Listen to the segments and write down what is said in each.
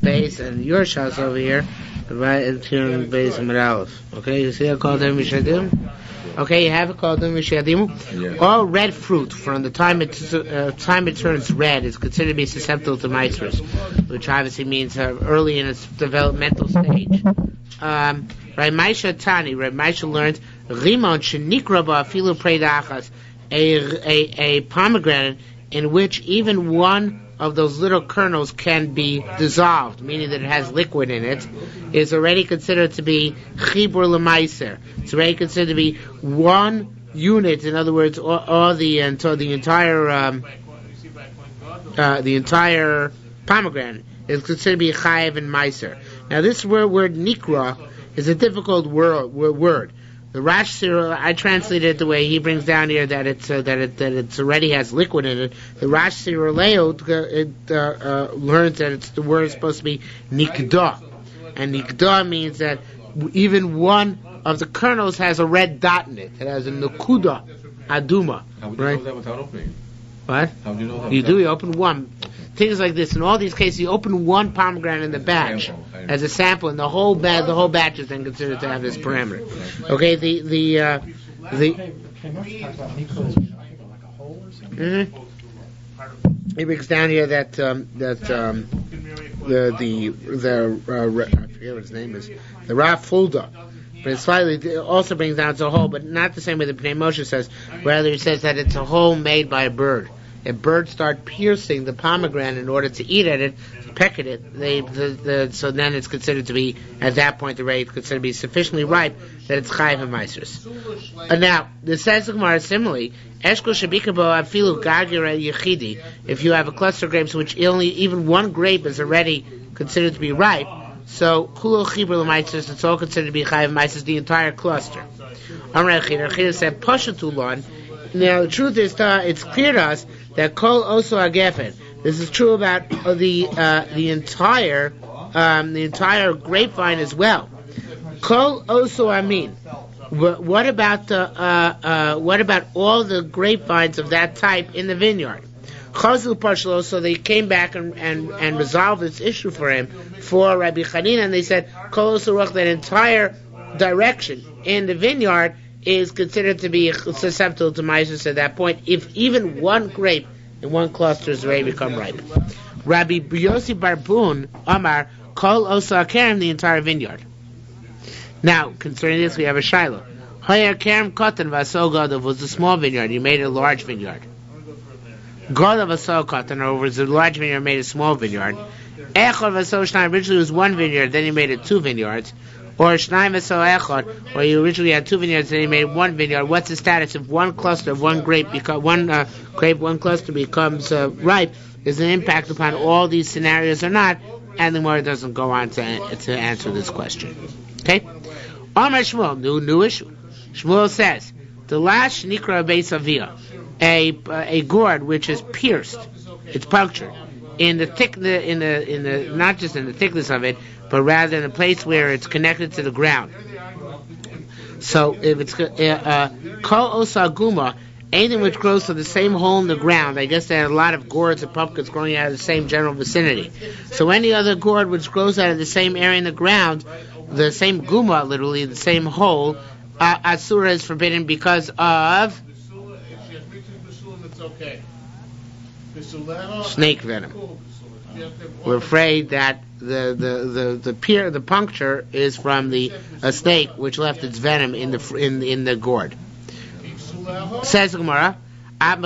base, and your shas over here, right, it's here in base and Aleph. Okay, you see I called them Mishadim? Okay, you have it called them Mishadim. Yeah. All red fruit from the time it turns red is considered to be susceptible to Ma'asros, which obviously means early in its developmental stage. Right, Maisha Tani, right, Maisha learned Rimon Shenikra Ba'afilu Preidachas, a pomegranate in which even one of those little kernels can be dissolved, meaning that it has liquid in it, is already considered to be chibur l'maiser. It's already considered to be one unit. In other words, all the entire pomegranate is considered to be chayev and maiser. Now, this word nikra is a difficult word. The Rash Cyril, I translated it the way he brings down here that it's already has liquid in it. The Rash Cyril learns that the word is supposed to be nikda, and nikda means that even one of the kernels has a red dot in it. It has a nukuda aduma. How would you know that without opening? What? How would you know that? You open one. Things like this. In all these cases, you open one pomegranate in the batch as a sample, and the whole batch is then considered to have this parameter. Okay, He brings down here that I forget what his name is, the Rav Fulda. But it also brings down to a hole, but not the same way the Pnei Moshe says. Rather, he says that it's a hole made by a bird. If birds start piercing the pomegranate in order to eat at it, to peck at it, so then it's considered to be, at that point, the rate considered to be sufficiently ripe that it's chayiv and ma'asros. Now, the says the Gemara similarly, eshkol shabikabo afilu gagira yechidi. If you have a cluster of grapes which even one grape is already considered to be ripe, so kulo chibur l'ma'asros, it's all considered to be chayiv and ma'asros, the entire cluster. Amrei Chida said pashatulon. Now, the truth is, it's clear to us that kol oso agefen. This is true about the entire grapevine as well. Kol oso amin. What about all the grapevines of that type in the vineyard? Chazul parshalo. So they came back and resolved this issue for him for Rabbi Chanina, and they said kol oso ruch, that entire direction in the vineyard is considered to be susceptible to ma'asros at that point, if even one grape in one cluster is ready to become ripe. Rabbi Yossi Barbun Amar Kol Osa Kerem, the entire vineyard. Now, concerning this, we have a shiloh. Hoyer Kerem Kotan Vaso Godav was a small vineyard. You made a large vineyard. Godav Vaso Kotan, or was a large vineyard, made a small vineyard. Echad Vaso Shnai, originally was one vineyard, then you made it two vineyards. Or Shnai Vaso Echad, or you originally had two vineyards, then you made one vineyard. What's the status if one cluster of one grape one cluster becomes ripe? Is an impact upon all these scenarios or not? And the Gemara doesn't go on to answer this question. Okay? Amar Shmuel, new issue. Shmuel says, the last nikra beis avia, a gourd which is pierced, it's punctured in the not just in the thickness of it, but rather in the place where it's connected to the ground. So if it's kol osaguma, anything which grows from the same hole in the ground, I guess there are a lot of gourds and pumpkins growing out of the same general vicinity. So any other gourd which grows out of the same area in the ground, the same guma, literally the same hole, asura is forbidden because of snake venom. We're afraid that the puncture is from a snake which left its venom in the gourd. Says the Gemara, I don't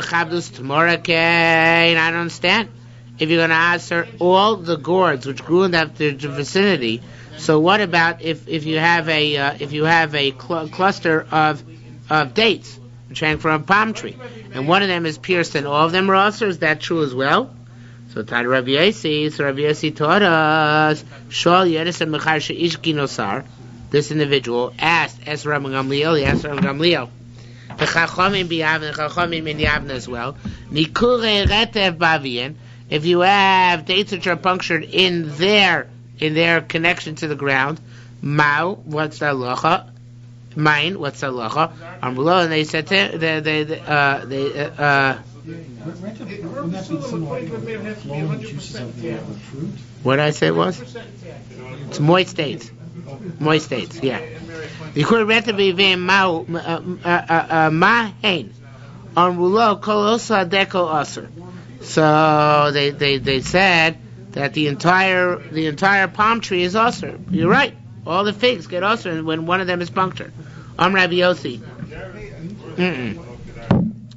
understand. If you're going to answer all the gourds which grew in that vicinity, so what about if you have a cluster of dates which hang from a palm tree, and one of them is pierced and all of them are also? Is that true as well? So Rabbi Yossi taught us, Shol Yedison Mechar Sheish Ginosar. This individual asked Rabbi Gamliel, he asked Rabbi Gamliel, the Chachamim B'Yavne, Chachamim in Yavne as well. Nikure Retev Bavian. If you have dates which are punctured in their connection to the ground, Mao, what's the halacha? Mine, what's the halacha? Amrulo, and they said flowing juices of the fruit. What did I say it was? It's moist dates. Moist dates, yeah. The Kur Renta B'Yivim Ma'ain on Rulo Kolosa Deko Aser. So they said that the entire palm tree is Aser. You're right. All the figs get Aser when one of them is punctured. Rabbi Yossi.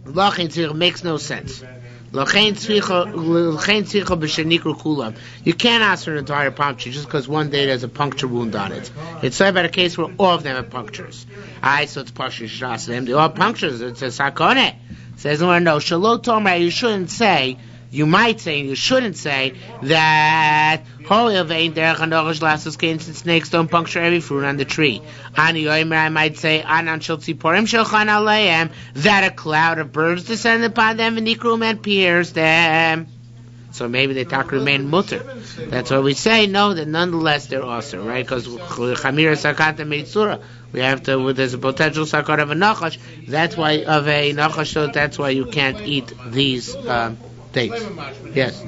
Lachin makes no sense. You can't ask for an entire palm tree just because one date has a puncture wound on it. It's said about a case where all of them have punctures. So it's partially shas them. They all punctures. It's a sakone. Says no, Shalot Tomer. You shouldn't say. You might say, and you shouldn't say, that snakes don't puncture every fruit on the tree. I might say, that a cloud of birds descend upon them and pierce them. So maybe they talk remain mutter. That's what we say. No, that nonetheless they're also right, because chamira sakata meitzura. We have to. There's a potential sakat of a nachash. That's why of a nachash. So that's why you can't eat these. Dates. Yes.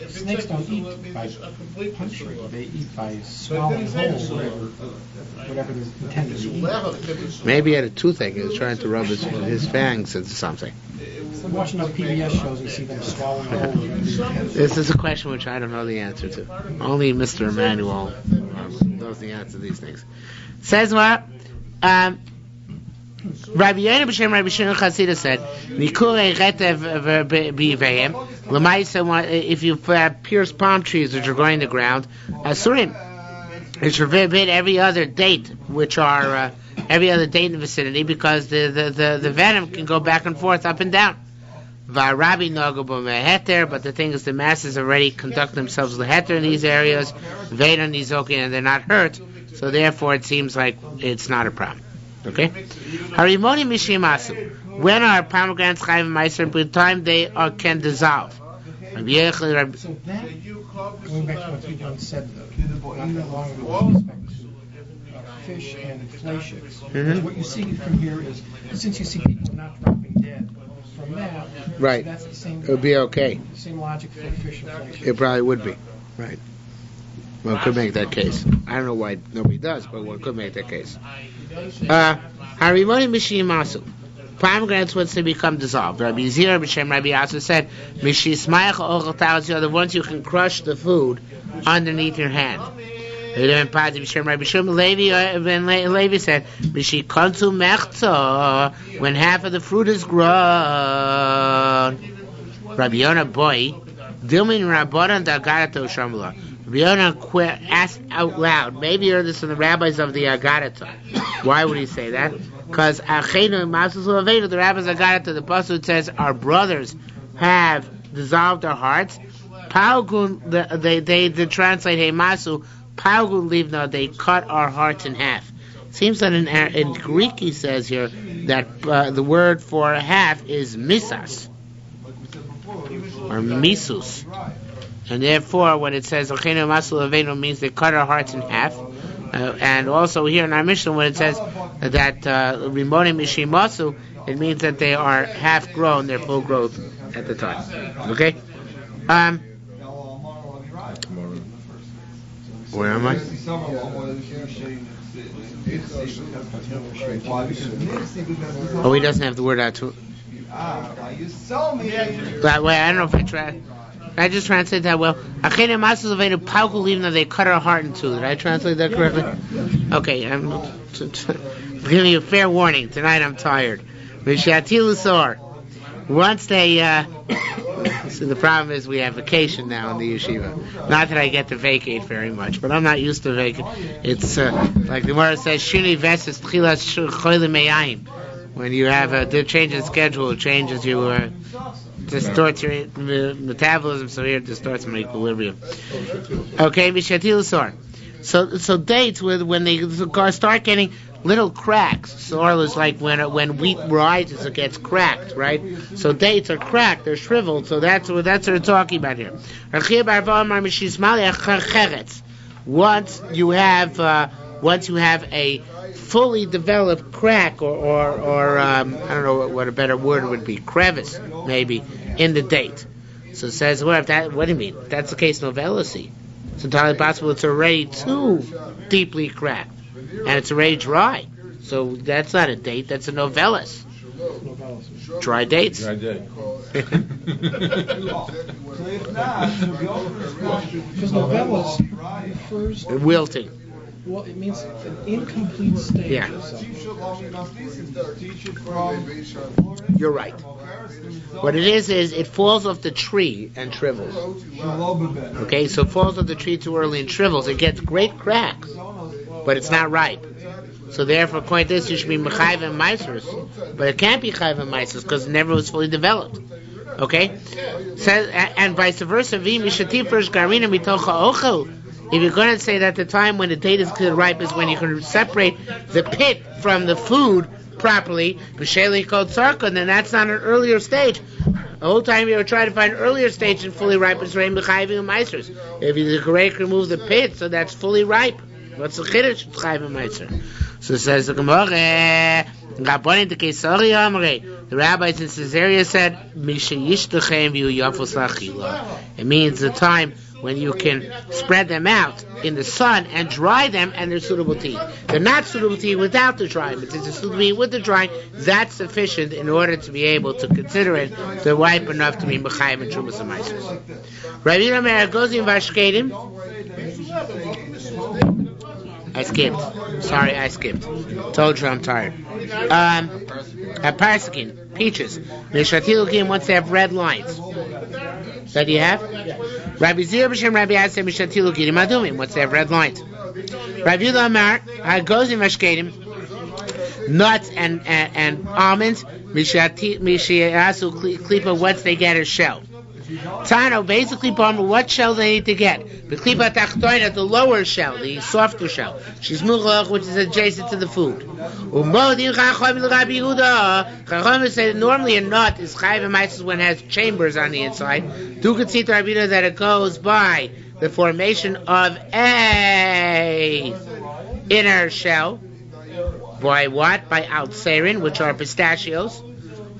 Snakes don't eat by puncturing. They eat by swallowing whole whatever they're intended to eat. Maybe he had a toothache. He was trying to rub his fangs into something. I'm watching those PBS shows and see them swallowing whole. This is a question which I don't know the answer to. Only Mr. Emmanuel knows the answer to these things. Says what? Rabbi Yoina b'Shem Rabbi Shimon Chasida said, "Nikurei retev b'yiveim l'maisa." If you pierce palm trees which are growing in the ground, asurim. It should forbid every other date, which are every other date in the vicinity, because the venom can go back and forth, up and down. V'Rabbi noga b'meheter, but the thing is, the masses already conduct themselves leheter in these areas, ve'enon nizokin, and they're not hurt. So therefore, it seems like it's not a problem. Okay? Harimoni mishimasu. When are pomegranates chayv meiser? By the time they can dissolve. So that, going back to what you once said, not that long ago, with respect to fish and inflations. What you see from here is, since you see people not dropping dead, from that, right. So that's the same. It would be okay. Same logic for fish inflation. It probably would be. Right. One could make that case. I don't know why nobody does, but one could make that case. Harimoni mishimasu. Pomegranates once they become dissolved. Rabbi Zira b'Shem Rabbi Asu said, "Mishismayach ochel talos." The ones you can crush the food underneath your hand. Rabbi B'Shem Rabbi Shimon Levi said, "Mishikontu mechto." When half of the fruit is grown. Rabbi Yonah boy, Dilmin Rabbanan Dagarato Shamla. Rabbi Yonah asked out loud. Maybe you heard this from the rabbis of the Agarata. Why would he say that? Because Achenu Masus Aveda, the rabbis Agarata, the pasuk says, our brothers have dissolved our hearts. Paugun, they translate Hey Masu. Paugun Livna, they cut our hearts in half. Seems that in Greek he says here that the word for half is misas or misus. And therefore, when it says "Ochenu Masul Avenu," means they cut our hearts in half. And also here in our Mishnah, when it says that Rimonim Ishimasu, it means that they are half grown, they're full growth at the time. Okay. Where am I? Oh, he doesn't have the word out to. That way, I don't know if I tried. I just translate that well. Achene Masus Avenu Pauku Livna, they cut our heart in two. Did I translate that correctly? Okay, I'm giving you a fair warning. Tonight I'm tired. Mishatilusor. Once they, so the problem is we have vacation now in the yeshiva. Not that I get to vacate very much, but I'm not used to vacate. It's like the Gemara says, Shuni Veses Tchilas Choyle Meyayim. When you have a change in schedule, it changes you. Distorts your metabolism, so here it distorts my equilibrium. Okay, Mishatilusor. So dates when they start getting little cracks. Sorrel is like when wheat rises, it gets cracked, right? So dates are cracked, they're shriveled. So that's what they're talking about here. Once you have a fully developed crack or I don't know what a better word would be, crevice maybe in the date. So it says, what do you mean? That's the case novellacy. It's entirely possible it's already too deeply cracked, and it's already dry. So that's not a date, that's a novellis. Dry dates. Dry date. Because novellas refers to, Wilting. well, it means an incomplete stage Yeah. of something. You're right. What it is it falls off the tree and shrivels. Okay, so it falls off the tree too early and shrivels. It gets great cracks, but it's not ripe. So therefore, according to this, you should be Mechayv and Ma'asros. But it can't be Chayv and Ma'asros because it never was fully developed. Okay? Says, and vice versa, if you're going to say that the time when the date is considered ripe is when you can separate the pit from the food properly, then that's not an earlier stage. The whole time you were trying to find an earlier stage and fully ripe is Mechayv and Ma'asros. If you can remove the pit, so that's fully ripe. What's the chiddush? Chayv and Ma'asros. So says the Gemara, the rabbis in Caesarea said, it means the time when you can spread them out in the sun and dry them, and they're suitable to eat. They're not suitable to eat without the drying, but since it's suitable to eat with the drying, that's sufficient in order to be able to consider it to ripe enough to be Mechayim and Trumas and Ma'asros. Rabbi Yehuda goes in Vashkedim. I skipped. Sorry, I skipped. Told you I'm tired. At Parsikin, peaches. Mishatilukim, once they have red lines. That you have? Rabbi Zir B'Shem Rabbi Aseh Mishatilukim Adumim, once they have red lines. Rabbi Yehuda Amar, goes in Vashkedim, nuts and almonds, Mishiasu Klipa, once they get a shell. Tano, basically, what shell they need to get? The klipa tachtoina, the lower shell, the softer shell. She's muglach, which is adjacent to the food. Chacham say normally a nut is chayv and ma'asros when it has chambers on the inside. Du could see to Rabbi that it goes by the formation of a inner shell. By what? By altserin, which are pistachios.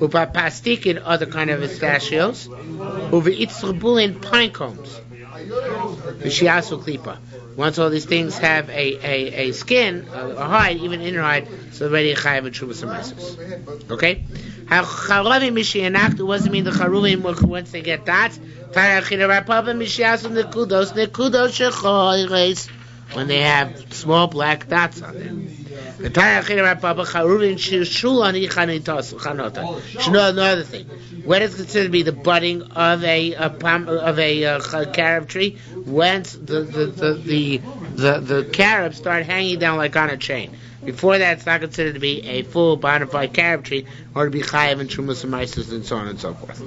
Upa pastikin, other kind of pistachios. Uva itzrubulin, pine cones. Vishiasu klipa. Once all these things have a skin, a hide, even inner hide, so already a chayav and trumas and ma'asros. Okay? Charovim mishiyanachtu, what does it mean the charuvim once they get dots? When they have small black dots on them. The another thing. When it's considered to be the budding of a carob tree, when the carobs start hanging down like on a chain. Before that, it's not considered to be a full bona fide carob tree, or to be chayav and trumas and ma'asros and so on and so forth.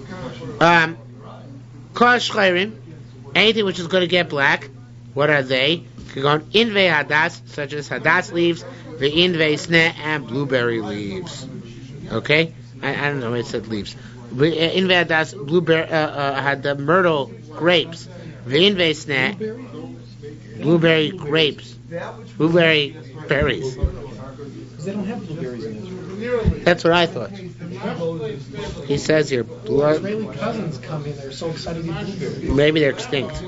Kosh chayrim, anything which is going to get black, what are they? Inve hadas, such as hadas leaves, the inve sneh, and blueberry leaves. Okay? I don't know, it said leaves. Inve hadas, blueberry, had the myrtle grapes. The inve sneh, blueberry grapes. Blueberry berries. They don't have blueberries in Israel. That's what I thought. He says here, Israeli cousins come in, they're so excited to eat blueberries. maybe they're extinct.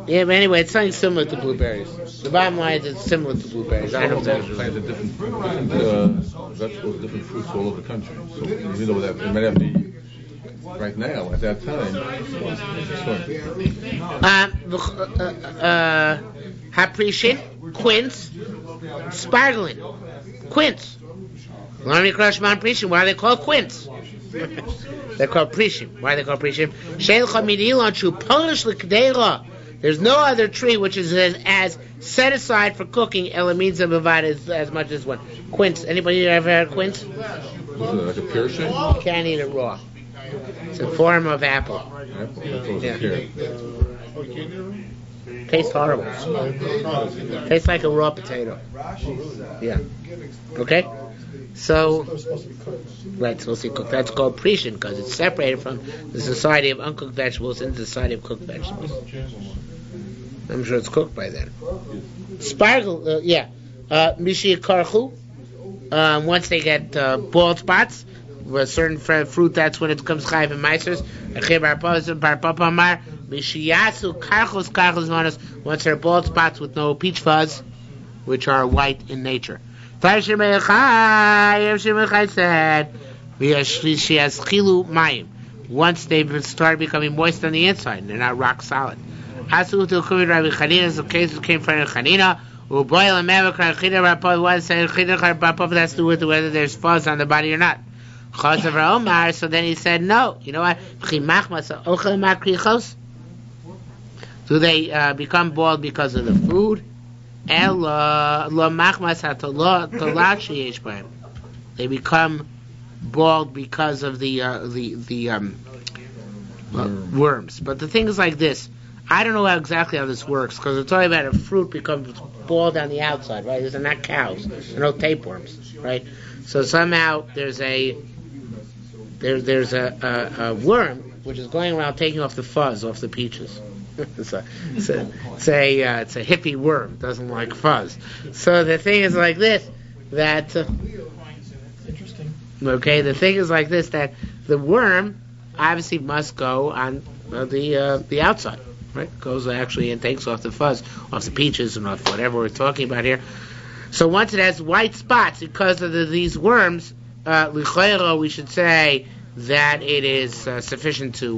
Yeah, but anyway, it's something similar to blueberries. The bottom line is it's similar to blueberries. I don't know if Plants of different vegetables, different fruits all over the country. So you know that it might have to be right now at that time. Haprichin, quince, spargling, quince. Why are they called quince? They're called prishim. Why are they called prishim? There's no other tree which is as set aside for cooking. Means as much as one. Quince. Anybody ever had quince? Is it like a pear shape? You can't eat it raw. It's a form of apple. Yeah. Tastes horrible. Tastes like a raw potato. Yeah. Okay? So, right, supposed to be cooked. That's called prishin because it's separated from the society of uncooked vegetables into the society of cooked vegetables. I'm sure it's cooked by then. Sparkle, mishi karchu. Once they get bald spots, with a certain fruit, that's when it becomes chayav and ma'asros. Mishiyasu karchos manos, once they're bald spots with no peach fuzz, which are white in nature. Said, once they've started becoming moist on the inside, and they're not rock solid. Asu to Rabbi Chanina, the cases came from Chanina. That's to do with whether there's fuzz on the body or not. So then he said, no. You know what? Do they become bald because of the food? They become bald because of the worms. But the thing is like this. I don't know exactly how this works, because it's talking about a fruit becomes bald on the outside, right? These are not cows. They're no tapeworms, right? So somehow there's a worm which is going around taking off the fuzz off the peaches. It's a hippie worm, doesn't like fuzz. So the thing is like this, that Interesting. Okay, the thing is like this, that the worm obviously must go on the outside, right? Goes actually and takes off the fuzz off the peaches and off whatever we're talking about here. So once it has white spots because of these worms, l'chayro, we should say that it is sufficient to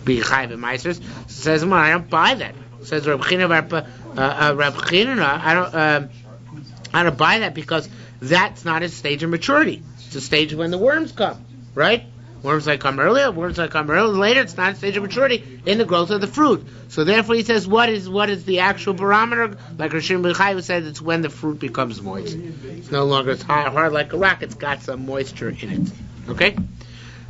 be chayv and meisers. Says, well, I don't buy that. Says Reb China, I don't buy that, because that's not a stage of maturity. It's a stage when the worms come, right? Worms that come earlier, worms that come later. It's not a stage of maturity in the growth of the fruit. So therefore, he says, what is the actual barometer? Like Rishon B'Chai said, it's when the fruit becomes moist. It's no longer it's hard like a rock. It's got some moisture in it. Okay.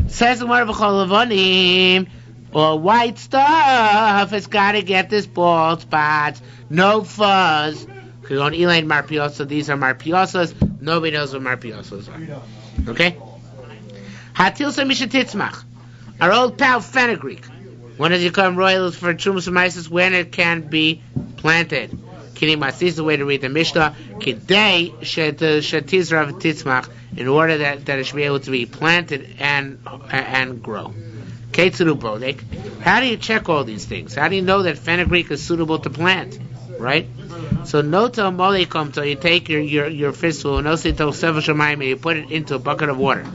Says the word of Lavanim, or white stuff. It's got to get this bald spots, no fuzz. Because on Elaine Marpiosa, these are Marpiosas. Nobody knows what Marpiosas are. Okay. Hatilsa Mishatitzmach. Our old pal fenugreek. When does it become royal for Trumas and Mises? When it can be planted. Kini Masis is the way to read the Mishnah. Kidei Shetizra Titzmach, in order that it should be able to be planted and grow. Ketzuru Bodek. How do you check all these things? How do you know that fenugreek is suitable to plant? Right? So nota molekom, so you take your fistful and you put it into a bucket of water.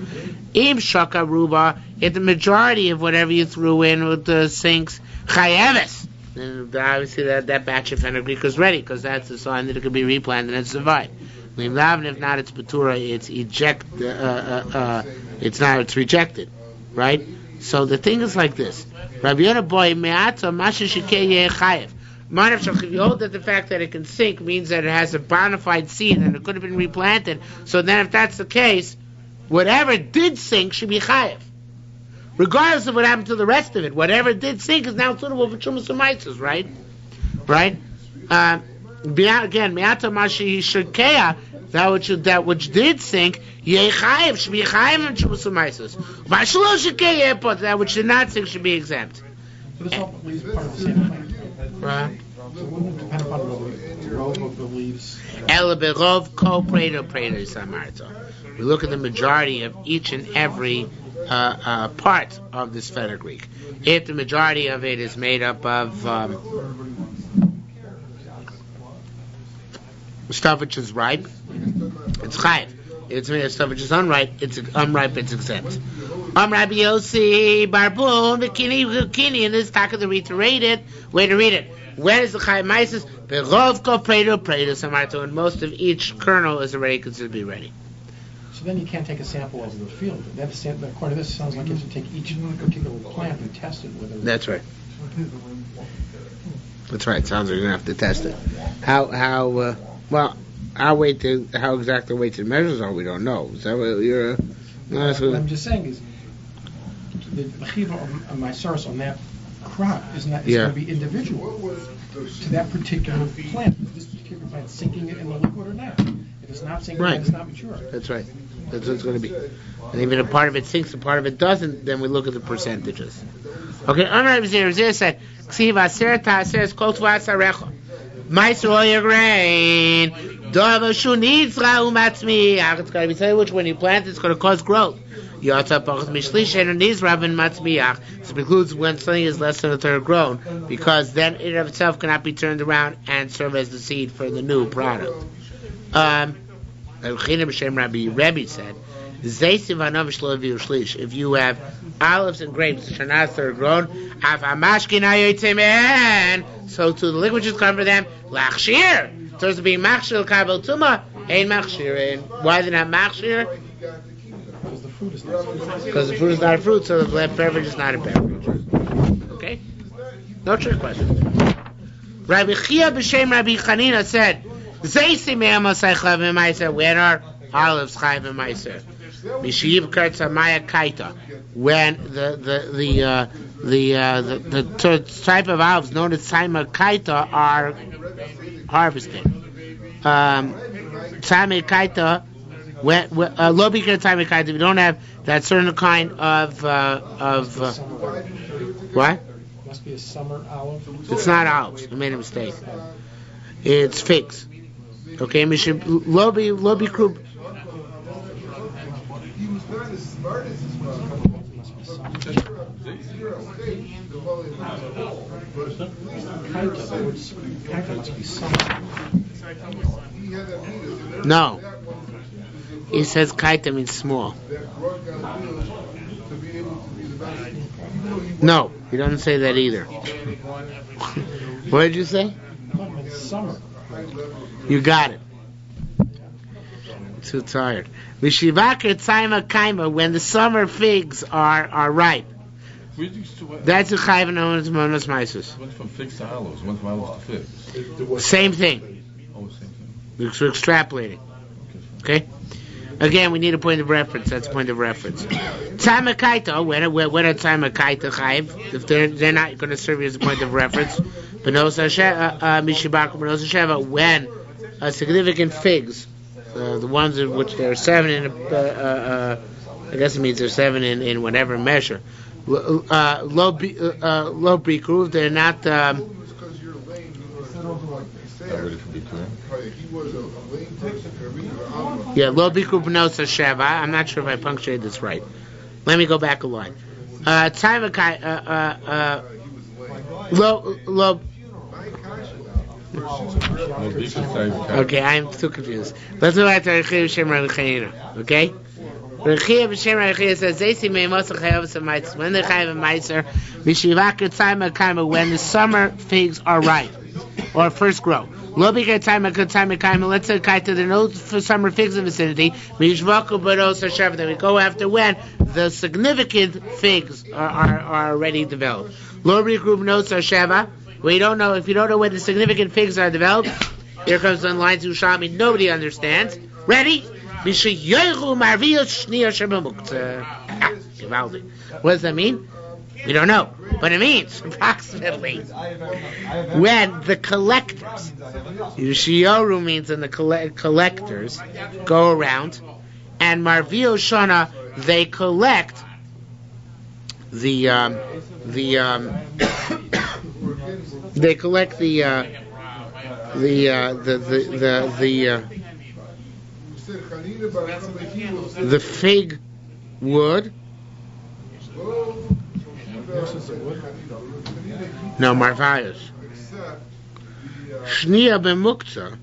Im shaka ruba, if the majority of whatever you threw in with the sinks chayeves, then obviously that batch of fenugreek is ready, because that's a sign that it could be replanted and survive. If not, it's betura, it's rejected, right? So the thing is like this. Rabbi Yonah boy me'ata masha shikei yeh chayev. If you hold that the fact that it can sink means that it has a bona fide seed and it could have been replanted, so then if that's the case, whatever did sink should be chayev, regardless of what happened to the rest of it. Whatever did sink is now suitable for Trumas and Maises, right? Again, me'ata mashi shirkeya, that which did sink, yeh chayev, should be chayev in Trumas and Maises. Mashlo shirkeya, that which did not sink should be exempt. But it's all leaves part of the same plant. Right. So it wouldn't depend upon the growth of the leaves. We look at the majority of each and every part of this fenugreek. If the majority of it is made up of stuff which is ripe, it's chayiv. If it's made of stuff which is unripe, it's exempt. Rabbi Yossi Barbun Bikini, and this talk of the reiterated way to read it. When is the chayiv maises? Berovko predo samarto, and most of each kernel is already considered to be ready. So then you can't take a sample of the field. According to this, it sounds like you have to take each particular plant and test it with a... That's right. That's right. Sounds like you're gonna have to test it. How exact the weights and measures are, we don't know. Is that what you're... what I'm just saying is, the chiva of my source on that crop is going to be individual to that particular plant. Is this particular plant sinking it in the liquid or not? If it's not sinking, then it's not mature. That's right. That's what it's going to be. And even if part of it sinks and part of it doesn't, then we look at the percentages. Okay, Amar Ravzir said, Ksiva Serta says, Kotva Sarecha. Meister all your grain. It's got to be tell you which when you plant it's going to cause growth. Yata pachas mishlish and nizrav and matzmiach. This includes when something is less than a third grown, because then it of itself cannot be turned around and serve as the seed for the new product. Rebbe said, if you have olives and grapes which are not third grown, so to the liquid which is covered for them, lachshir. So to be machshir kabel tuma, ain't machshir. Why they're not machshir? Because the fruit is not a fruit, so the beverage is not a beverage. Okay? No trick question. Rabbi Chia b'shem Rabbi Chanina said, when are olives chayv and meiser? Mishiv kertza maya kaita, when the type of olives known as taima kaita are harvested. Taima kaita, low bikar taima kaita, we don't have that certain kind of what? Must be a summer olive. It's not olives. I made a mistake. It's figs. Okay, Mishiv lobi krup. No. He says kaita means small. No, he doesn't say that either. What did you say? Summer. You got it. I'm too tired. Mishivakir tzaima kaima, when the summer figs are ripe. That's a chayv known as monos meisus. Went from figs to olives. Went from olives to figs. Same thing. Oh, same thing. We're extrapolating. Okay? Again, we need a point of reference. That's a point of reference. Tzaima kaita, when are tzaima kaita chayv? If they're not going to serve you as a point of reference. Benos Sheva, when significant figs, the ones in which there are 7 in, I guess it means there's 7 in whatever measure. Low bikru, they're not. Not ready for bikru. Yeah, low bikru benos Sheva. I'm not sure if I punctuated this right. Let me go back a line. Low. Okay, I'm too confused. Let's go back to Rechiya b'shem Rabbi Chanina. Okay, Rechiya b'shem Rabbi Chanina says, "Zeisi meimos chayav meiser." When they chayav meiser, mishivakir tzaima kaima, when the summer figs are ripe or first grow. Lo bikar tzaima kaima. Let's say kaita, there are no summer figs in the vicinity. Mishvaku baros hashav. Then we go after when the significant figs are already developed. Lo bikru b'nos hasheva. We don't know, if you don't know when the significant figs are developed, here comes the lines Yerushalmi nobody understands. Ready? What does that mean? We don't know. But it means, approximately, when the collectors, Yishioru means when the collectors go around, and Marvio Shana, they collect the fig wood. No, marvayos. Shnia b'muktzah,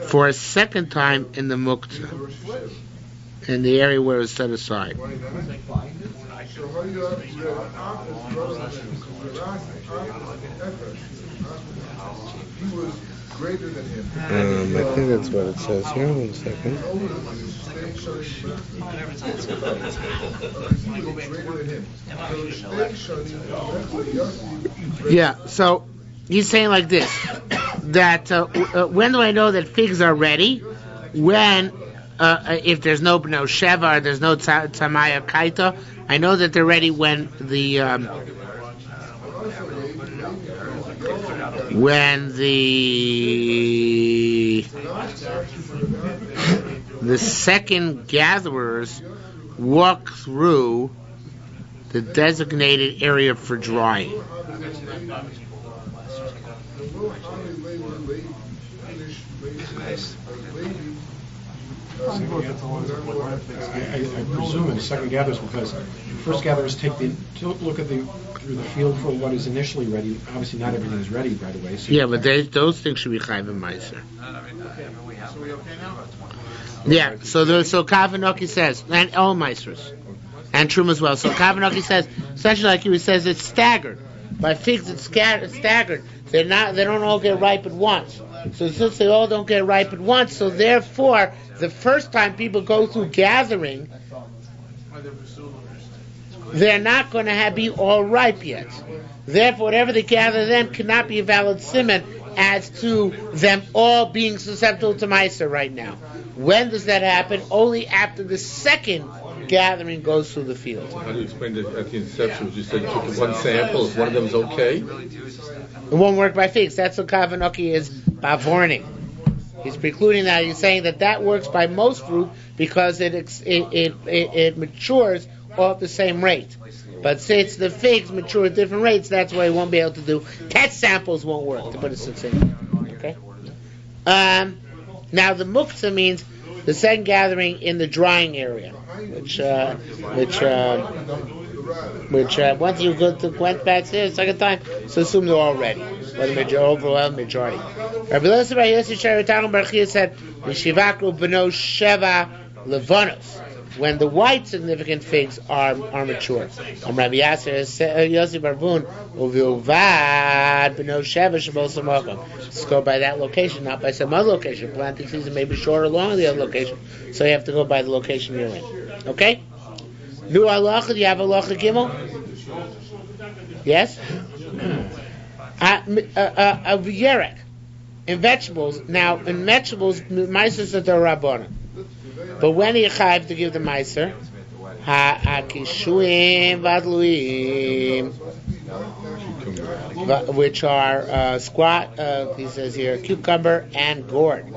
for a second time in the muktzah, in the area where it was set aside. I think that's what it says here. 1 second. Yeah, so he's saying like this, that when do I know that figs are ready? When if there's no sheva or there's no tamaya kaita, I know that they're ready when the second gatherers walk through the designated area for drying. I presume in the second gatherers, because the first gatherers look at through the field for what is initially ready. Obviously, not everything is ready right away. So yeah, but those things should be chayv and meiser. Yeah, so Kavanoki says, and all meisers, and Trum as well. So Kavanoki says, essentially like he says, it's staggered. By figs, it's staggered. They don't all get ripe at once. So since they all don't get ripe at once, so therefore, the first time people go through gathering, they're not going to be all ripe yet. Therefore, whatever they gather then cannot be a valid siman as to them all being susceptible to Meiser right now. When does that happen? Only after the second gathering goes through the field. How do you explain that at the inception? You said you took one sample, if one of them is okay? It won't work by figs. That's what Kavanoki is bavorning. He's precluding that. He's saying that works by most fruit because it matures all at the same rate. But since the figs mature at different rates, that's why he won't be able to do. Test samples won't work, to put it succinctly. Okay? Now the muktzah means the second gathering in the drying area, which once you go to went back there the second time, so assume they're all ready. But the overwhelming majority. Rabbi Eliezer bar Yossi Sharitan bar Chia said, "Mishivakru b'no sheva levanos." When the white significant figs are mature. Rabbi Yossi bar Vun uvilvad b'no sheva shebol samocham. Let's go by that location, not by some other location. Planting season may be short or long in the other location, so you have to go by the location you're in. Okay? Nu halacha, do you have halacha gimel? Yes? Yerek. In vegetables, meiser are rabbanon. But when you chayv to give the meiser, kishuim vadluim, which are he says here, cucumber and gourd.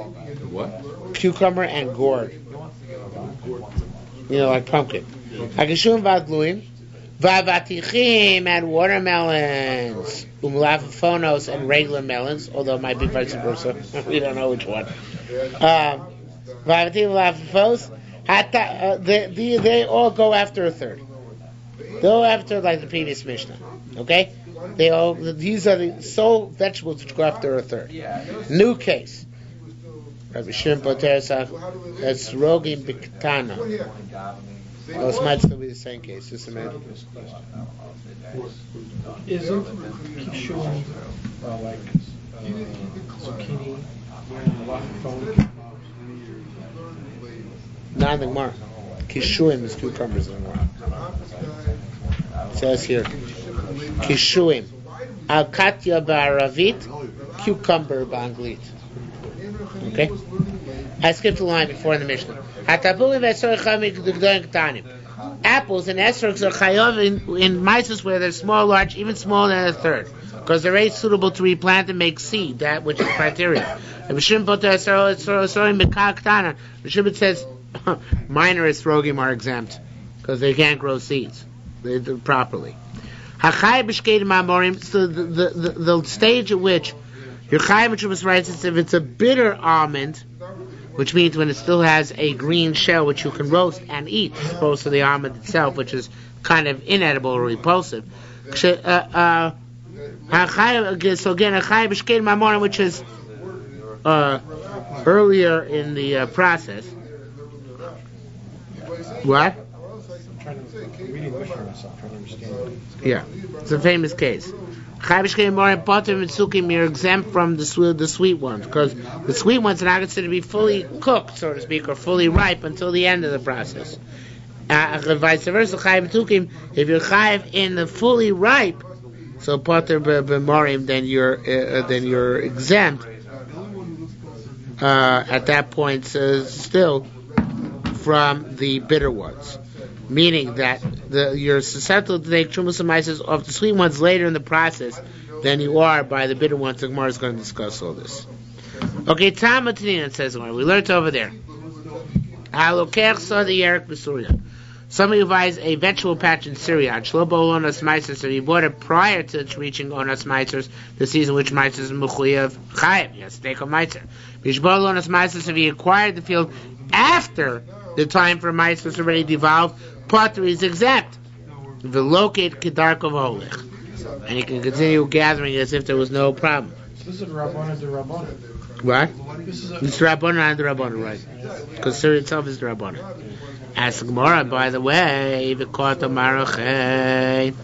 What? Cucumber and gourd. Like pumpkin. Hakishum vadluim, vavatichim and watermelons, umlafonos and regular melons, although it might be vice versa. We don't know which one. Vavatim lafos, they all go after a third. They go after like the previous Mishnah. Okay? These are the sole vegetables which go after a third. New case. Rabbi Shimon Potersach, that's Rogim Biktana. Well, this might still be the same case. Just a minute. Isn't kishuim like zucchini and lafon? Not in the Gemara. Kishuim is cucumbers in the Gemara. It says here, Kishuim. Al-Katya ba'aravit, cucumber ba'anglit. Okay? I skipped a line before in the Mishnah. Apples and esrogs are chayav in meises where they're small, large, even smaller than a third, because they're very suitable to replant and make seed, that which is criteria. And Shimon says minor esrogim are exempt because they can't grow seeds properly. So the stage at which your chayim writes is if it's a bitter almond, which means when it still has a green shell which you can roast and eat, as opposed to the almond itself, which is kind of inedible or repulsive. So again, a chayim b'shkein mamorim, which is earlier in the process. What? I'm reading the Mishnah myself, trying to understand. Yeah, it's a famous case. You're exempt from the sweet ones, because the sweet ones are not considered to be fully cooked, so to speak, or fully ripe until the end of the process. Vice versa, if you're chayiv in the fully ripe, so potter b'morim, then you're exempt at that point still from the bitter ones. Meaning that you're susceptible to take trumas and meises of the sweet ones later in the process than you are by the bitter ones. The Gemara is going to discuss all this. Okay, Tama Tanina says we learned over there. Halokech saw the Yerek b'Suria. Somebody who buys a vegetable patch in Syria, Shlobo Onas Meiser, so he bought it prior to its reaching Onas Meisers, the season which Meisers is Mechuyev Chayev. Yes, take a Meiser. Bishbol Onas Meiser, if he acquired the field after the time for mice was already devolved, Potter is exempt. Velocate kedarkov holich, and he can continue gathering as if there was no problem. So this is Rabbana de Rabbana. What? It's Rabbana and the Rabbana, right? Because Syria itself is the Rabbana. Ask Gemara, by the way, the Kota Marachei.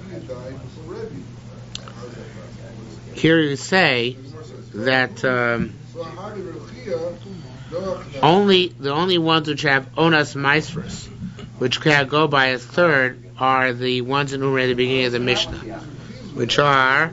Here you say that the only ones which have onas maestros, which can go by a third, are the ones in Umrah at the beginning of the Mishnah, which are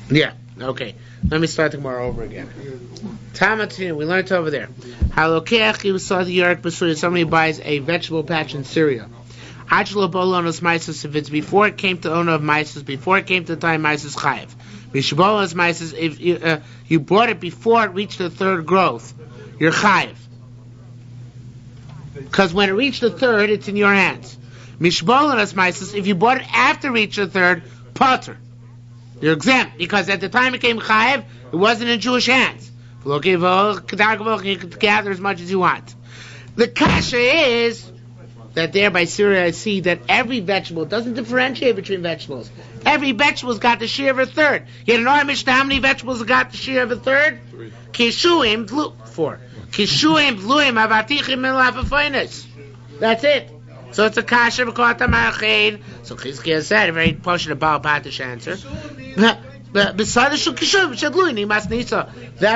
yeah, okay. Let me start tomorrow over again. Tamatin, we learned over there. Halokeach, you saw the Yerk Basuda, somebody buys a vegetable patch in Syria. Achlo Bolonos Mises, if it's before it came to owner of Mises, before it came to the time Mises Chayev. Mishabolonos Mises, if you bought it before it reached the third growth, you're Chayev. Because when it reached the third, it's in your hands. Mishabolonos Mises, if you bought it after it reached the third, Potter. You're exempt, because at the time it came Chayev, it wasn't in Jewish hands. You can gather as much as you want. The kasha is that there by Syria I see that every vegetable doesn't differentiate between vegetables. Every vegetable's got the shiur of a third. You know how many vegetables have got the shiur of a third? 3. Kishuim, 4. Kishuim, bluim, avatichim, milafafainis. That's it. So it's a kasha b'kota ma'achein. So Chizkiah said, a very portion of Baal Patish answer. That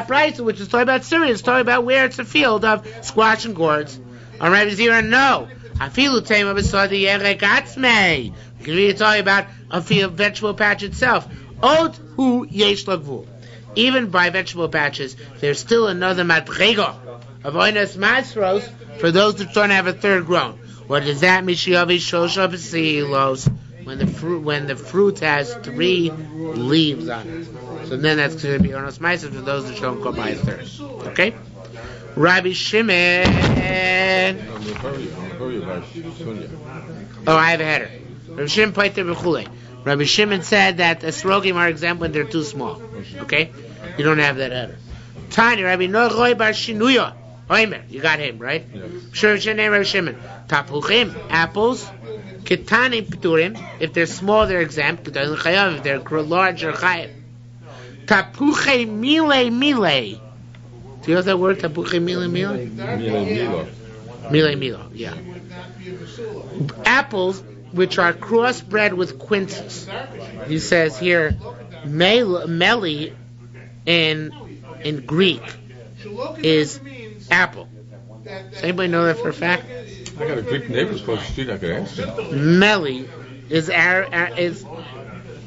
price, which is talking about Syria, is talking about where it's a field of squash and gourds. On Rabbi Zira, no. Afilu tema b'sadi yerek atzmei. You're talking about a field vegetable patch itself. Od hu yesh lagvul. Even by vegetable patches, there's still another madrega of oines masros for those that don't have a third grown. What does that mean? When the fruit has 3 leaves on it. So then that's going to be onos masros for those that don't go by a third. Okay? Rabbi Shimon. Oh, I have a header. Rabbi Shimon Paiter B'chulei. Rabbi Shimon said that esrogim are exempt when they're too small. Okay? You don't have that header. Tani, Rabbi Nochoi Bar Shinuya. Oimer, you got him, right? Sure, name Rabbi Shimon. Tapuchim, apples. Ketani P'turim. If they're small, they're exempt. If they're large, they're chayav. Tapuche mile. Do you know that word? Tapuche mile? Mile, yeah. Apples which are crossbred with quinces. He says here, meli in Greek is apple. Does anybody know that for a fact? I got a Greek neighbor across the street. I could ask him. Meli is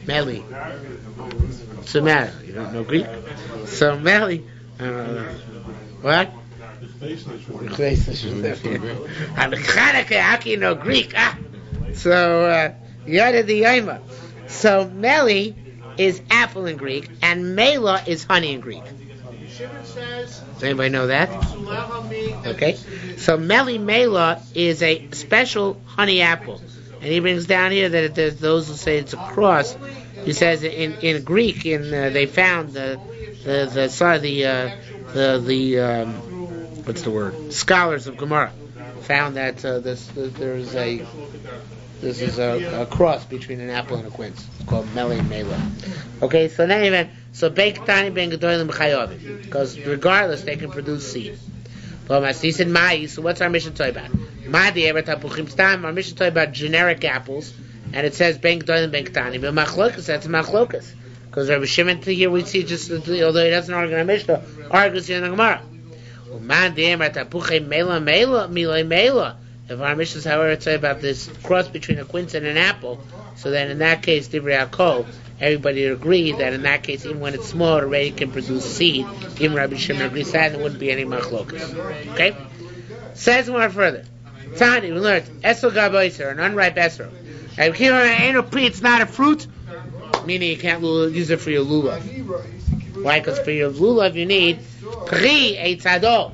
meli. What's the matter? You don't know Greek? So meli, what? Your face is I'm a Chanukah. How can you know Greek? So yada the yoma. So meli is apple in Greek, and mela is honey in Greek. Does anybody know that? Okay. So mela is a special honey apple, and he brings down here that there's those who say it's a cross. He says in Greek, they found the what's the word? Scholars of Gemara found that this is a cross between an apple and a quince. It's called mela. Okay, so now even beiktani ben gedolim b'chayovim, because regardless they can produce seed. He said mai. So what's our mission talking about? Ma di'ever tapuchim stam. Our mission talking about generic apples, and it says ben gedolim ben ktani. But machlokas, that's machlokas, because Rabbi Shimon here we see just although he doesn't argue in our Mishnah, argues here in the Gemara. Ma di'ever tapuchim mela. If our Mishnah, however, it's about this cross between a quince and an apple, so then in that case, Divrei HaKol, everybody would agree that in that case, even when it's small, it already can produce seed. Even Rabbi Shimon agrees that there wouldn't be any machlokas. Okay? Says more further. Tani, we learned, Esel Gaboiser, an unripe Esel. It's not a fruit. meaning you can't use it for your lulav. Why? Because for your lulav you need pri eitzado,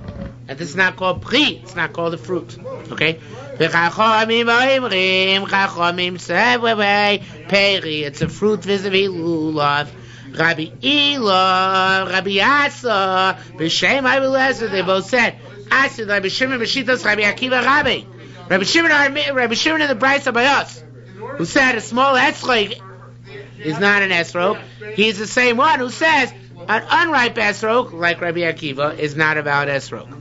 and this is not called pri. It's not called a fruit. Okay. Peri, it's a fruit vis-a-vis lulav. Rabbi Ela, Rabbi Asa, B'Shem Rabbi Lezer, they both said, Asid, Rabbi Shimon, B'Shitas, Rabbi Akiva, Rabbi. Rabbi Shimon in the Brisa by us, who said a small esrog is not an esrog. He's the same one who says an unripe esrog, like Rabbi Akiva, is not a valid esrog.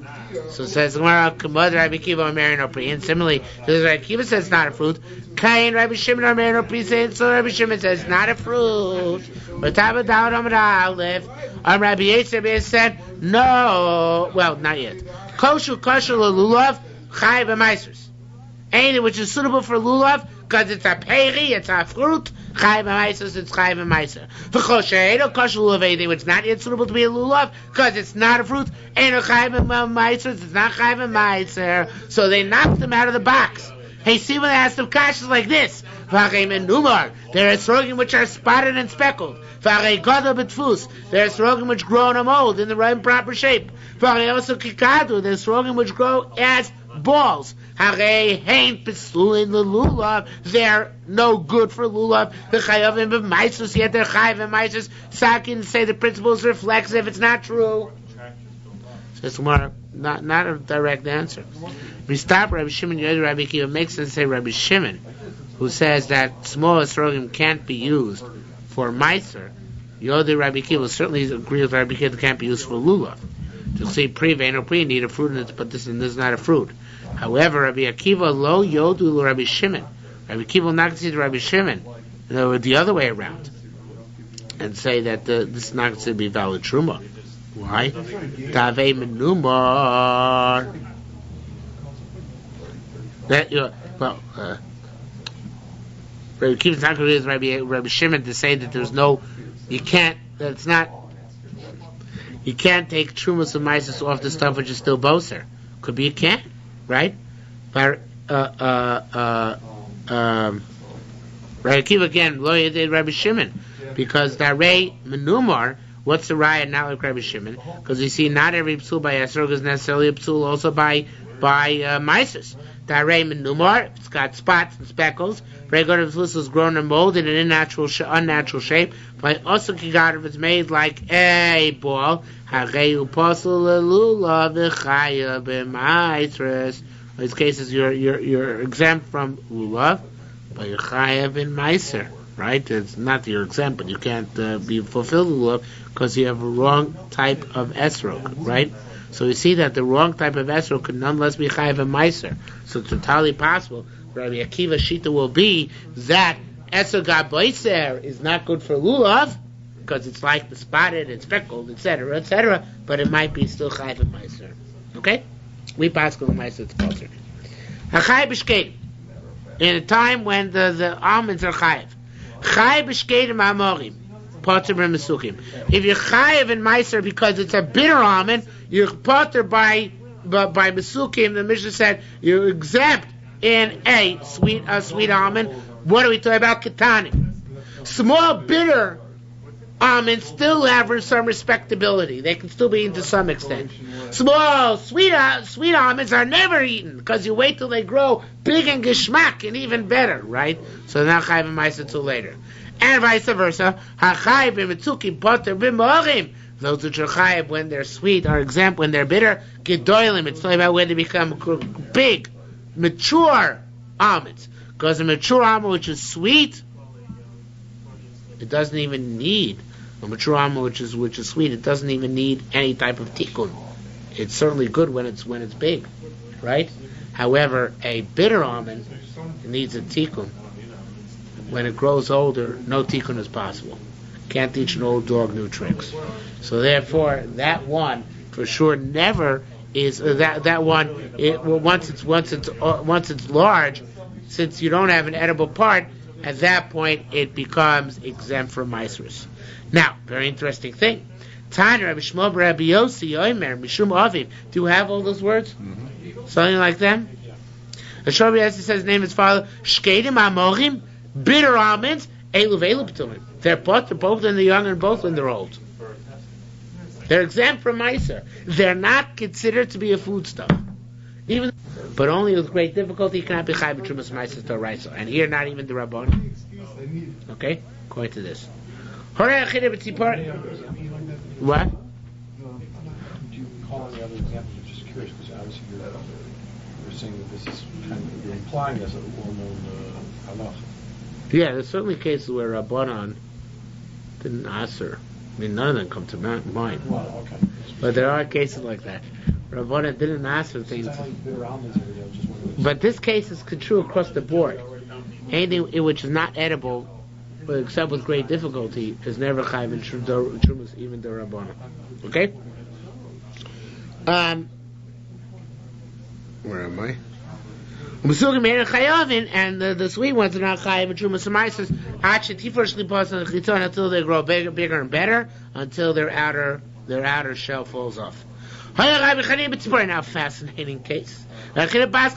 So it says, Rabbi Akiva, Mary no pri. And similarly, Rabbi Akiva says it's not a fruit. Kain, Rabbi Shimon, Mary no pri, so Rabbi Shimon says it's not a fruit. But Rabbi Yetzer said, no, well, not yet. Kosher lulav, chayiv b'maisers. Anything which is suitable for lulav, because it's a peri, it's a fruit, chayiv b'maisers, it's chayiv b'maiser. For kosher, ain't no kosher lulav, anything which is not yet suitable to be a lulav, because it's not a fruit, ain't no chayiv b'maisers, it's not chayiv b'maiser. So they knocked them out of the box. Hey, see when they asked them questions like this. There are esrogim which are spotted and speckled. There are esrogim which grow in a mold in the right and proper shape. There are esrogim which grow as balls. They're no good for lulav. The chayavim b'maisus, yet they're chayav b'maisus. Sakin say the principle is reflexive. It's not true. It's more not a direct answer. We stop Rabbi Shimon Yoder Rabbi Akiva. Makes sense to say Rabbi Shimon, who says that small esrogim can't be used for meiser. Yoder Rabbi Akiva certainly agree with Rabbi Akiva that can't be used for lulav. To say pri vein or pri need a fruit in it, but this is not a fruit. However, Rabbi Akiva lo yodu Rabbi Shimon. Rabbi Akiva will not consider Rabbi Shimon the other way around, and say that this is not considered to be valid truma. Why? Davei menumar. That Rabbi Akiva's not going to use Rabbi Shimon to say that there's no, you can't take trumas and maisus off the stuff which is still boser. Could be you can, right? But Rabbi Akiva again, lo yedei Rabbi Shimon, because darei menumar. What's the raya not like Rabbi Shimon? Because you see, not every psul by esrog is necessarily a psul also by maisus. Darei menumar, it's got spots and speckles. Regular psul is grown and molded in an unnatural shape. By also kigav, it's made like a ball. Harei upasul lelula v'chaya b'maisres. In these cases, you're exempt from lulav, but you're chayav in maiser. Right? It's not that you're exempt, but you can't be fulfilled with lulav because you have a wrong type of esrog, right? So you see that the wrong type of esrog could nonetheless be chayav and meiser. So it's entirely possible. Rabbi Akiva shita will be that esrog aboiser is not good for lulav because it's like the spotted, it's speckled, etc., but it might be still chayav and meiser. Okay? We pass on the meiser, it's closer. Hachayav b'shkeit. In a time when the almonds are chayav. Chayav b'shkeidim amorim, potter b'mesukim. If you're chayav in meiser because it's a bitter almond, you're potter by mesukim. The Mishnah said you're exempt in a sweet almond. What are we talking about? Ketanim. Small bitter almonds still have some respectability. They can still be eaten to some extent. Small sweet almonds are never eaten because you wait till they grow big and geschmack and even better, right? So they're not chayav and meiser till later, and vice versa. Hachayav b'metzukim poter b'morim. Those which are chayav when they're sweet are exempt when they're bitter. Gedolim. It's talking about when they become big, mature almonds. Because a mature almond which is sweet, it doesn't even need a mature almond which is sweet. It doesn't even need any type of tikkun. It's certainly good when it's big, right? However, a bitter almond needs a tikkun. When it grows older, no tikkun is possible. Can't teach an old dog new tricks. So therefore, that one for sure never is that one. Once it's large, since you don't have an edible part, at that point it becomes exempt from meiserus. Now, very interesting thing. Tanya Rabbi Shmuel Rabbi Yossi Omer Mishum Aviv. Do you have all those words? Mm-hmm. Something like them. The Rabbi Yossi says his name is father Shkeidim Amorim, bitter almonds. Elu velu p'tulim. They're both when they're young and both when they're old. They're exempt from Meiser. They're not considered to be a foodstuff. But only with great difficulty cannot be Chai B'Trumas Meiser D'Oraisa. And here, not even the Rabbon. Okay? According to this. What? Do you call on the other examples? I'm just curious, because obviously you're saying that this is kind of, you're implying this as a well-known halach. Yeah, there's certainly cases where Rabbanan didn't answer. I mean, none of them come to mind. Well, okay. But there are cases like that. Rabbanan didn't answer things. But this case is true across the board. Anything which is not edible, but except with great difficulty, is never chayv in trumas, even the Rabbanan. Okay? Where am I? And the sweet ones are not chayiv and trumas and ma'asros until they grow bigger and better, until their outer shell falls off. Now, fascinating case. Like Rabbi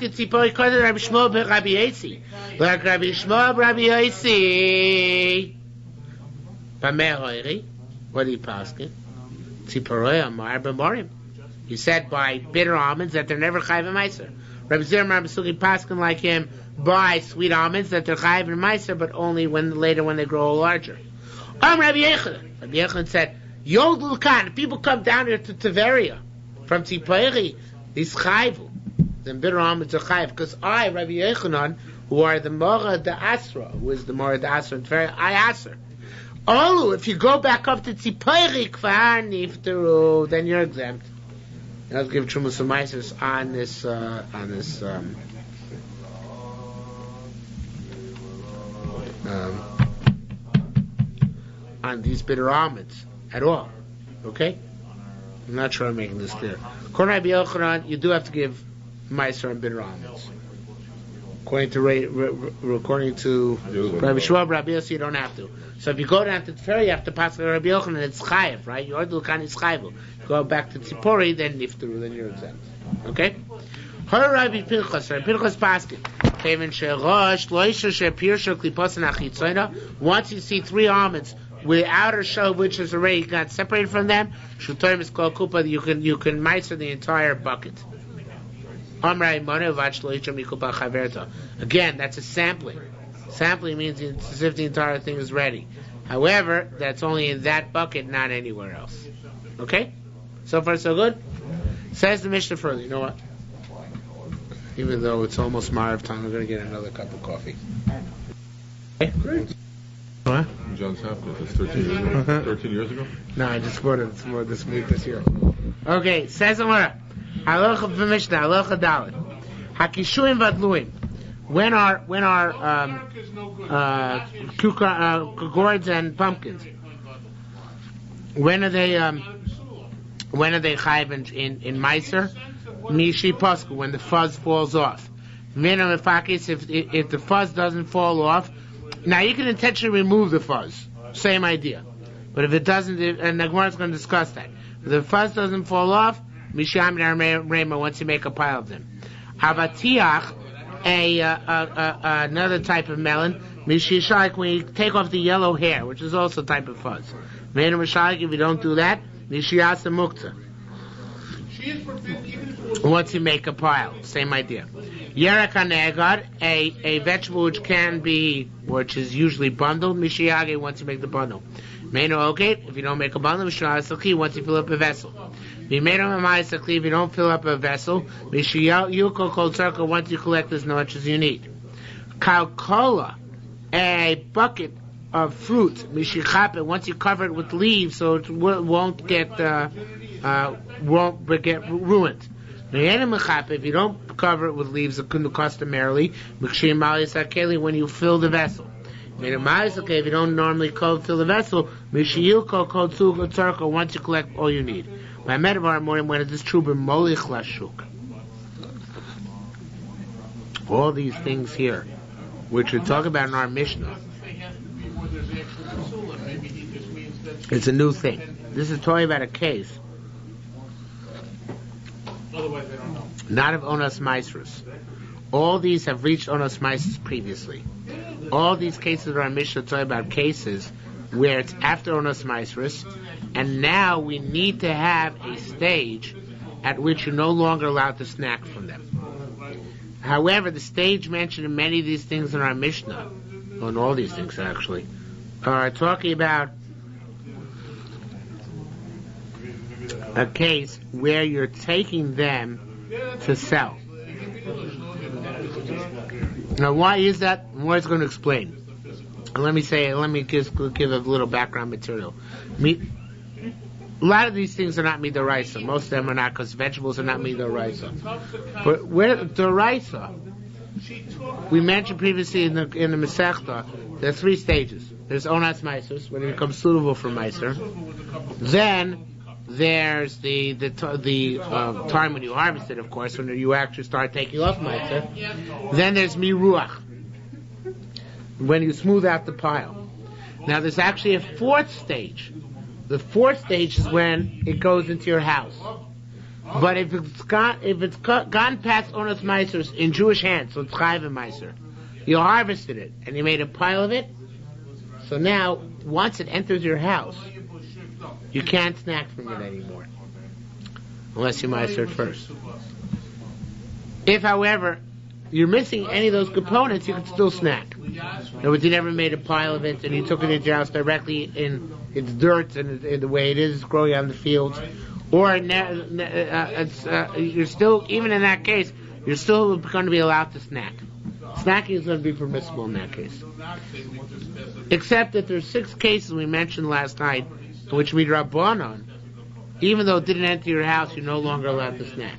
Yossi. What do you paskin? He said by bitter almonds that they're never chayiv and ma'aser. Rabbi Zerman Basuki paskin like him buy sweet almonds that they're chayiv and ma'aser, but only later when they grow larger. Rabbi Yechon said, Yodul Khan, people come down here to Tveria from Tzipori, these chayiv. Then bitter almonds are chayiv. Because I, Rabbi Yechonon, who are the Mora de Asra, who is the Mora de Asra in Tveria, I ask her. Oh, if you go back up to Tzipori, Kfar Nifteru, then you're exempt. I'll give Trumas and Ma'asros on these bitter almonds at all. Okay? I'm not sure I'm making this clear. According to Rabbi Yochanan, you do have to give Ma'aser on bitter almonds. According to Rabbi Shmuel, Rabbi Yossi, you don't have to. So if you go down to Tfer, you have to pass Rabbi Yochanan, it's chayiv, right? Your Dulkan is chayiv. Go back to Tzipori, then Niftaru, then you're exempt. Okay? Her Rabbi Pinchas Paskin. Once you see three almonds with outer shell which is already got separated from them, Shutorim is called Kupa, you can meiser the entire bucket. Again, that's a sampling. Sampling means it's as if the entire thing is ready. However, that's only in that bucket, not anywhere else. Okay? So far, so good? Says the Mishnah further. You know what? Even though it's almost Marav time, we're going to get another cup of coffee. Okay? Great. What? John's happened. It's 13 years ago. 13 years ago? No, I just bought it. It's more this year. Okay, says the Gemara. Halacha b'Mishnah, halacha Dalet. Hakishuim vadluim. When are gourds and pumpkins? When are they chayiv in meiser? Mishi pasku, when the fuzz falls off. Minam efakis, if the fuzz doesn't fall off. Now you can intentionally remove the fuzz. Same idea. But if it doesn't, and the Gemara is going to discuss that. If the fuzz doesn't fall off, Misham Rema, once you make a pile of them. Avatiach, another type of melon, Mishishalik, when you take off the yellow hair, which is also a type of fuzz. Mena Mishalik, if you don't do that, Mishiyasa Mukta. Once you make a pile, same idea. Yerek HaNegad, a vegetable which is usually bundled, Mishiyage, once you make the bundle. Mena Ogate, if you don't make a bundle, Mishiyasa once you fill up a vessel. If you don't fill up a vessel, once you collect as much as you need. Kalkola, a bucket of fruit, once you cover it with leaves so it won't get ruined. If you don't cover it with leaves customarily, when you fill the vessel. If you don't normally fill the vessel, once you collect all you need. By Medavar morning, when it is true, b'molich lashuk. All these things here, which we talk about in our Mishnah, it's a new thing. This is talking about a case, not of onas ma'asros. All these have reached onas ma'asros previously. All these cases are our Mishnah talking about cases where it's after Onas Ma'asros, and now we need to have a stage at which you're no longer allowed to snack from them. However, the stage mentioned in many of these things in our Mishnah, on all these things actually, are talking about a case where you're taking them to sell. Now, why is that? Moi's going to explain. Let me just give a little background material. A lot of these things are not midoraisa. Most of them are not, because vegetables are not midoraisa. But where doraisa, we mentioned previously in the Masechta, there are 3 stages. There's Onas Ma'asros, when it becomes suitable for Meiser. Then there's the time when you harvest it, of course, when you actually start taking off Meiser. Then there's Miruach, when you smooth out the pile. Now there's actually a 4th stage. The 4th stage is when it goes into your house. But if it's gone past Onas Ma'asros in Jewish hands, so it's Chayv Meiser, you harvested it and you made a pile of it. So now, once it enters your house, you can't snack from it anymore, unless you Meiser it first. If, however, you're missing any of those components, you can still snack. In other words, you never made a pile of it and you took it into your house directly in its dirt and in the way it is growing on the fields. Or you're still, even in that case, you're still going to be allowed to snack. Snacking is going to be permissible in that case. Except that there's 6 cases we mentioned last night in which we Rabbanon, even though it didn't enter your house, you're no longer allowed to snack.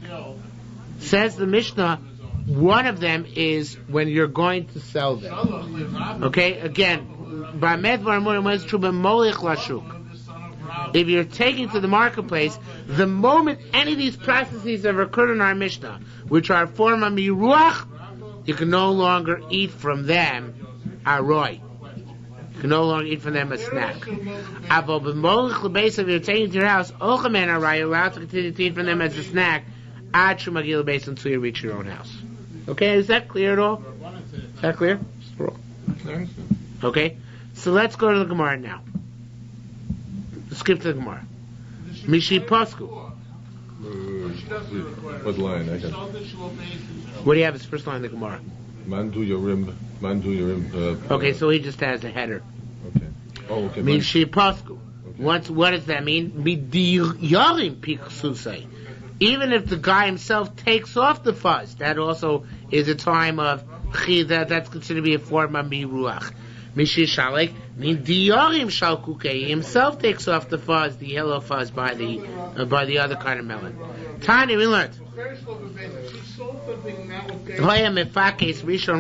Says the Mishnah, one of them is when you're going to sell them. Okay, again, if you're taking to the marketplace, the moment any of these processes have occurred in our Mishnah, which are form of miruach, you can no longer eat from them aroy. You can no longer eat from them a snack. If you're taking to your house, you're allowed to continue to eat from them as a snack until you reach your own house. Okay, is that clear at all? Is that clear? Okay, so let's go to the Gemara now. Let's skip to the Gemara. Mishi Posku. What line? What do you have as first line in the Gemara? Mandu Yorim. Okay, so he just has a header. Okay. Oh, okay. Mishi Posku. What does that mean? Midiyarim Piksusei. Even if the guy himself takes off the fuzz, that also is a time of that's considered to be a form of miruach. Mishi Shalek, Diyarim Shalkuke, he himself takes off the fuzz, the yellow fuzz, by the other kind of melon. Tani, we learned.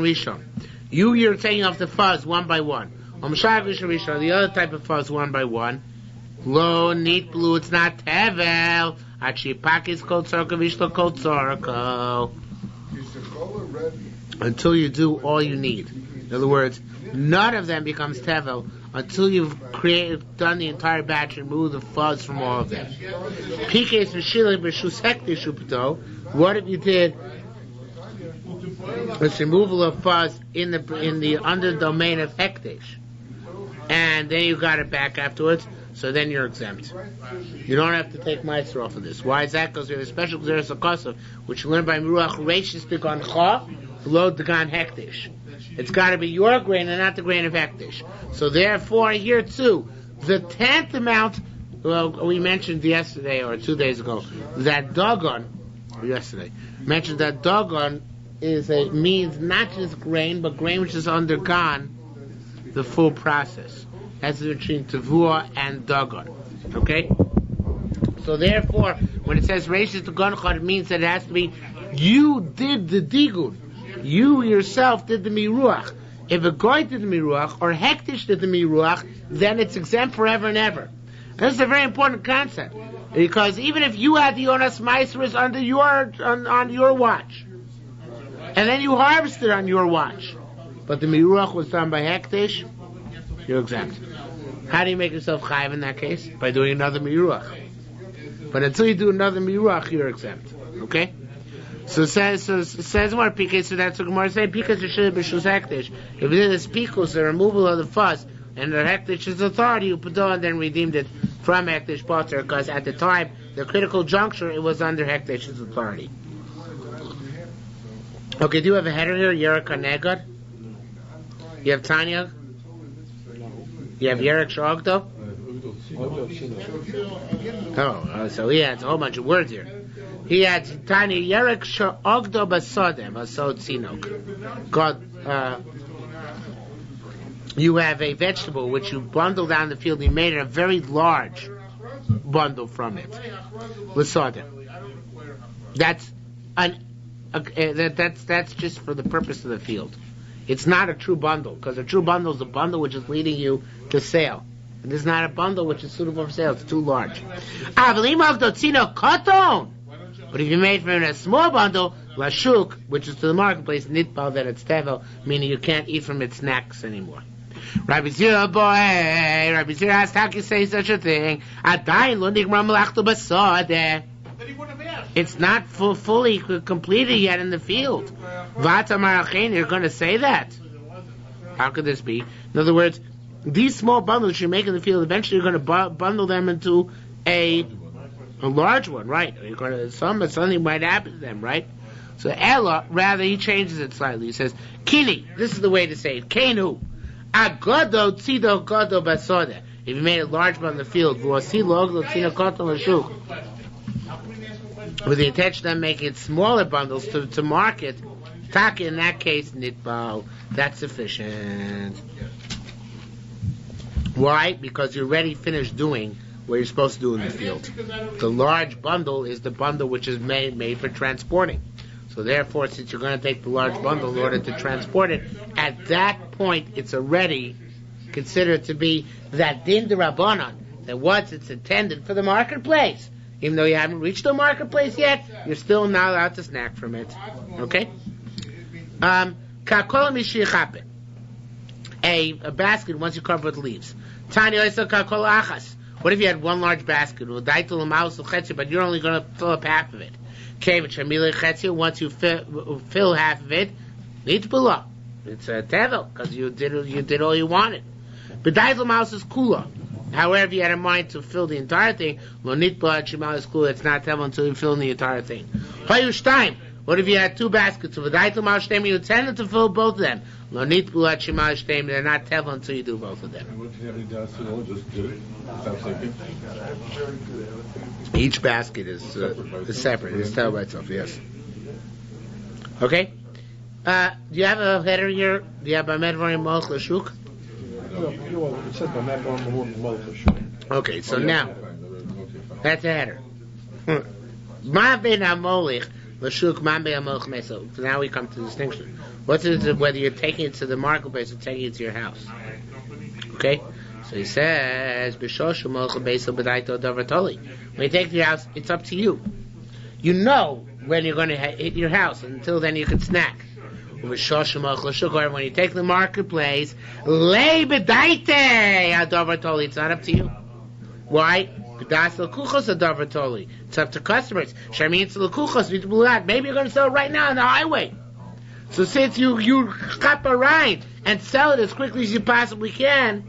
Rishon. You're taking off the fuzz one by one. The other type of fuzz one by one. Lo, neat blue, it's not tevel. Achipakis kol tzorko vishlo kol tzorko. Until you do all you need. In other words, none of them becomes tevel until you've done the entire batch and removed the fuzz from all of them. What if you did this removal of fuzz in the under domain of hekdesh, and then you got it back afterwards? So then you're exempt. You don't have to take meiser off of this. Why is that? Because we have a special Gzeres HaKosov, which you learn by Miruach Reishis Begon Cha, below Degan Hekdesh. It's got to be your grain and not the grain of Hekdesh. So therefore, here too, the 10th amount, well, we mentioned yesterday or 2 days ago, that Dagon, mentioned that Dagon means not just grain, but grain which has undergone the full process. That's between Tavua and Dagon. Okay? So therefore, when it says Reishis Begon Cha, it means that it has to be you did the Digun. You yourself did the miruach. If a guy did the miruach or hektish did the miruach, then it's exempt forever and ever. And this is a very important concept, because even if you had the Onas Ma'asros on your watch, and then you harvested on your watch, but the miruach was done by hektish, you're exempt. How do you make yourself chayiv in that case? By doing another miruach. But until you do another miruach, you're exempt. Okay? So it says more pikas, so that's what Gemara say, pikas should be shus hekdesh. If it is pikus, the removal of the fuzz, and the Hektish's authority, Upadol, and then redeemed it from Hektish Potter, because at the time, the critical juncture, it was under Hektish's authority. Okay, do you have a header here, Yerek Negad? You have Tanya? You have Yerek Shogdo? Oh, so he has a whole bunch of words here. He adds Tanya Yerek Shogdo Basodem, Basod Sinok. God, you have a vegetable which you bundle down the field. You made a very large bundle from it. Basodem. That's that's just for the purpose of the field. It's not a true bundle, because a true bundle is a bundle which is leading you to sale. And this is not a bundle which is suitable for sale. It's too large. But if you made from a small bundle, lashuk, which is to the marketplace, nitbal, then it's tevel, meaning you can't eat from its snacks anymore. Rabbi Zira, boy, Rabbi Zira asked, how can you say such a thing? It's not fully completed yet in the field. You're going to say that? How could this be? In other words, these small bundles you make in the field, eventually you're going to bundle them into a large one, right? You're going to, something might happen to them, right? So Ella, rather, he changes it slightly. He says, Kini, this is the way to say it. Kenu, agodo tzido godo basode. If you made a large bundle in the field, with the intention of making it smaller bundles to market, taka, in that case, nitbal, that's sufficient. Why? Because you already finished doing what you're supposed to do in the field. The large bundle is the bundle which is made for transporting. So therefore, since you're going to take the large bundle in order to transport it, at that point, it's already considered to be that din de rabbanan, that once it's intended for the marketplace, even though you haven't reached the marketplace yet, you're still not allowed to snack from it. Okay? A basket once you cover with leaves. What if you had one large basket, but you're only going to fill up half of it? Once you fill half of it, it's below. It's a tevel, because you did all you wanted. But mouse is kula. However, if you had in mind to fill the entire thing, lo nitbla shimal is kula. It's not tevel until you fill in the entire thing. What if you had two baskets? You intended to fill both of them. Lo nitbla shimal shtem. They're not tevel until you do both of them. Each basket is separate. It's tevel by itself. Yes. Okay. Do you have a header here? Do you have a medvarim malch l'shuk? Okay, so now that's a header. So now we come to the distinction. What's it whether you're taking it to the marketplace or taking it to your house? Okay, so he says when you take it to your house, it's up to you. You know when you're going to hit your house. Until then, you can snack. When you take the marketplace, it's not up to you. Why? It's up to customers. Maybe you're going to sell it right now on the highway. So since you chop a ride and sell it as quickly as you possibly can,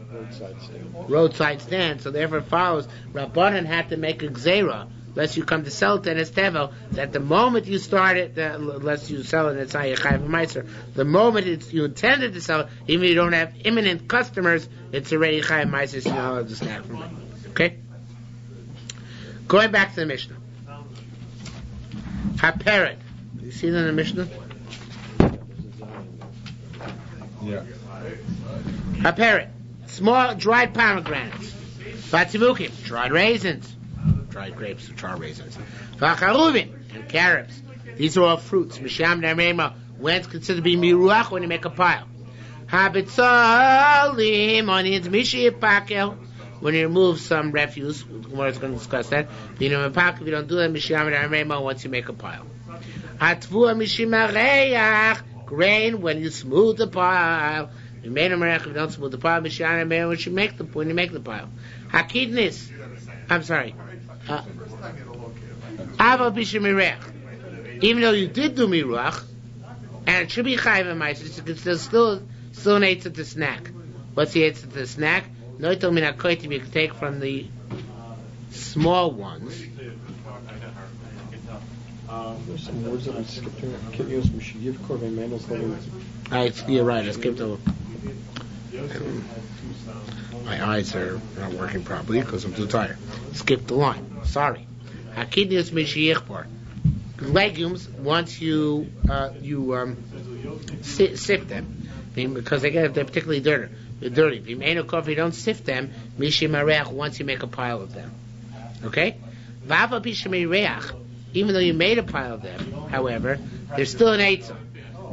roadside stand. So therefore it follows, Rabbanan had to make a gzeira, lest you come to sell it in his tevel, that the moment you start it, lest you sell it, it's not your chayv meiser. The moment you intended to sell it, even if you don't have imminent customers, it's already chayv meiser, so you're not allowed to snack from it. Okay? Going back to the Mishnah. Haperet. You see that in the Mishnah? Yeah. Haperet. Small dried pomegranates. Vatzivukim. Dried raisins. Dried grapes, dried raisins. V'acharuvin, and carrots. These are all fruits. Misham Narmema, when it's considered to be miruach, when you make a pile. Habitzalim, onions, mishipakel, when you remove some refuse. We're going to discuss that. If you don't do that, Misham Narmema, once you make a pile. Hatvua mishimareach, grain, when you smooth the pile. You made a merech, if you don't smooth the pile, Misham Narmema, when you make the pile. Hakidnis, I'm sorry. Even though you did do miruach, and it should be chayv and meiser, you can still an eitzah to snack. What's the answer to the snack? Noitel min hakoitim, you can take from the small ones. There's some words that I skipped here. Kidneys, Mishiyev, Korban, Manos, You're right, I skipped over. My eyes are not working properly because I'm too tired. Skip the line. Sorry. Hakidnius mishiyichbor. Legumes, once you sift them, because they're particularly dirty. If you don't sift them, mishimareach, once you make a pile of them. Okay? Vava bishimareach, even though you made a pile of them, however, there's still an eitzah.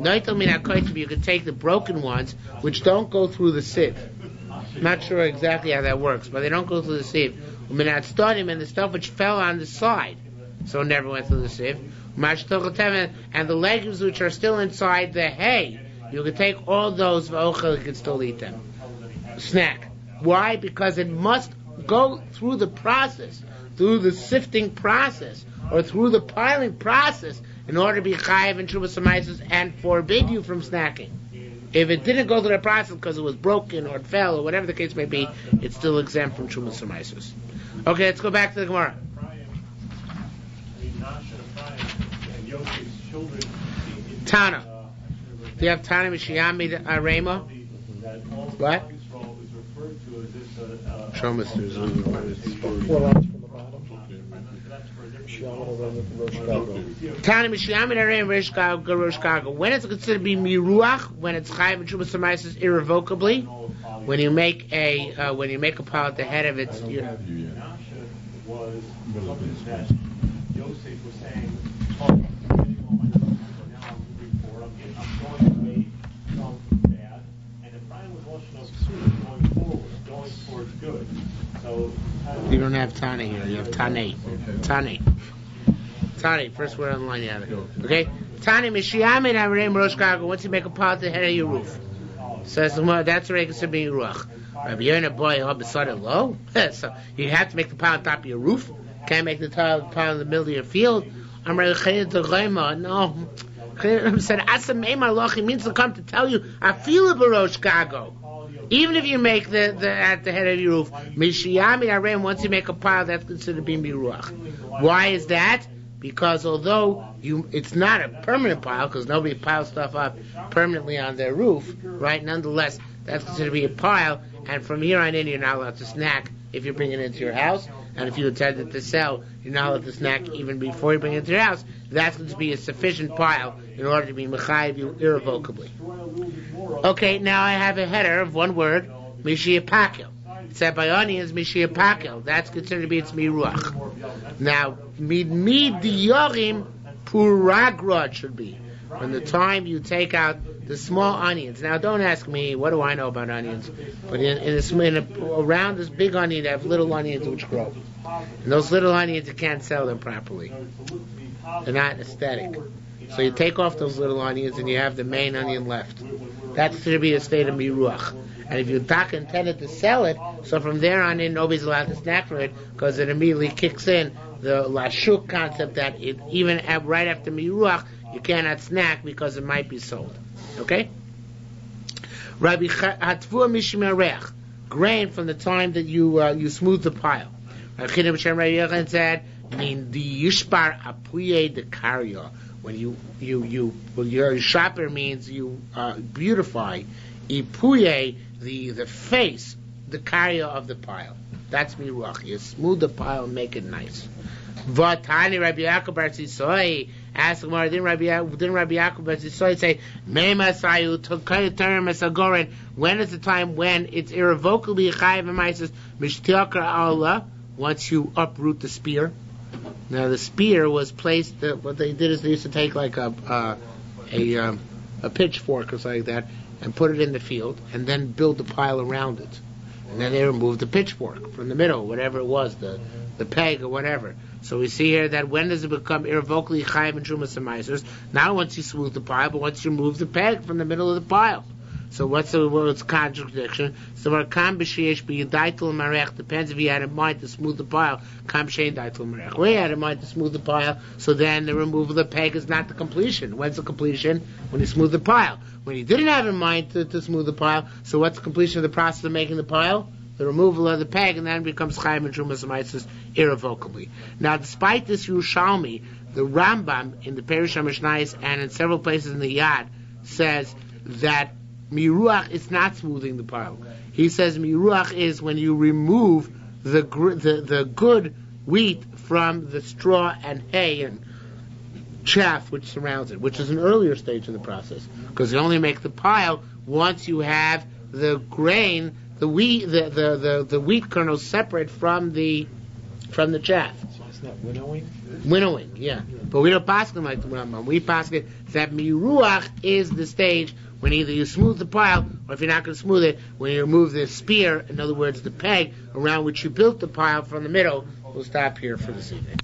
Noitel min hakoitim, you can take the broken ones, which don't go through the sieve. I'm not sure exactly how that works, but they don't go through the sieve. And the stuff which fell on the side, so it never went through the sieve. And the legumes which are still inside the hay, you can take all those, you can still eat them. Snack. Why? Because it must go through the process, through the sifting process, or through the piling process, in order to be chayiv and Trumas Hamaisos and forbid you from snacking. If it didn't go through the process because it was broken or it fell or whatever the case may be, it's still exempt from Trumas Hamaisos. Okay, let's go back to the Gemara. Tana. Do you have Tana Mishiyami Arema? What? Show me. Tana Mishiyami Arema Roshkago. When it's considered to be miruach, when it's chayiv and Trumas Hamaisos irrevocably, when you make a pile at the head of it, was something that Yosef was saying, I'm going away from bad, and if Brian was washing up soon, going forward, going towards good. So you don't have Tane here, you have Tane. Tane, first word on the line you have it. Okay? Tane Mishiyamin Avrem Roshkago, once you make a pile at the head of your roof. Says that's already considered being ruach. Rabbi Yonah boy beside low. So you have to make the pile on top of your roof. Can't make the pile in the middle of your field. I'm ready to no. Said Asamema Loch, he means to come to tell you I feel a barosh gago. Even if you make the at the head of your roof, Mishiyami Aram, once you make a pile, that's considered being miruach. Why is that? Because although it's not a permanent pile, because nobody piles stuff up permanently on their roof, right? Nonetheless, that's considered to be a pile, and from here on in, you're not allowed to snack if you bring it into your house, and if you intended to sell, you're not allowed to snack even before you bring it into your house. That's going to be a sufficient pile in order to be mechayiv you irrevocably. Okay, now I have a header of one word, Mishiyapakel. It said by onions, Mishiyapakel. That's considered to be its miruach. Now, mid diyorim puragrod should be. From the time you take out the small onions. Now, don't ask me, what do I know about onions? But around this big onion, they have little onions which grow. And those little onions, you can't sell them properly. They're not aesthetic. So you take off those little onions and you have the main onion left. That's to be a state of miruach. And if you intended to sell it, so from there on in, nobody's allowed to snack from it because it immediately kicks in the lashuk concept that even right after miruach, you cannot snack because it might be sold. Okay? Rabbi Hatvua Mishmerech, grain from the time that you smooth the pile. Rabbi Yochanan said, "Min the yishbar apuye de karya." When your shopper means you beautify, ipuye the face, the karya of the pile. That's miruach. You smooth the pile and make it nice. Vatani Rabbi Yaakov bar Tzisoi asked Gemara, didn't Rabbi Yaakov bar Tzisoi say Meima Sayu Tokayaterim Esagorin? When is the time when it's irrevocably chayiv Hamaisos Mishtiakar Allah once you uproot the spear? Now the spear was placed. What they did is they used to take like a pitchfork or something like that and put it in the field and then build a pile around it, and then they removed the pitchfork from the middle, whatever it was, the peg or whatever. So we see here that when does it become irrevocably chayiv and Trumas Hamaisos? Not once you smooth the pile, but once you remove the peg from the middle of the pile. So what's the contradiction? So where kam b'sheish b'yadaitel marech depends if he had in mind to smooth the pile. Kam b'shein daitel marech. Where he had in mind to smooth the pile, so then the removal of the peg is not the completion. When's the completion? When he smoothed the pile. When he didn't have in mind to smooth the pile, so what's the completion of the process of making the pile? The removal of the peg, and then it becomes chayim and trumas ma'asros irrevocably. Now, despite this Yerushalmi, the Rambam in the Perush HaMishnayos and in several places in the Yad says that miruach is not smoothing the pile. He says miruach is when you remove the good wheat from the straw and hay and chaff which surrounds it, which is an earlier stage of the process, because you only make the pile once you have the grain, the wheat kernels separate from the chaff. So it's not winnowing? Winnowing, yeah. But we don't pass them like the Rambam. We pass it that miruach is the stage when either you smooth the pile, or if you're not going to smooth it, when you remove the spear, in other words, the peg around which you built the pile from the middle. We'll stop here for this evening.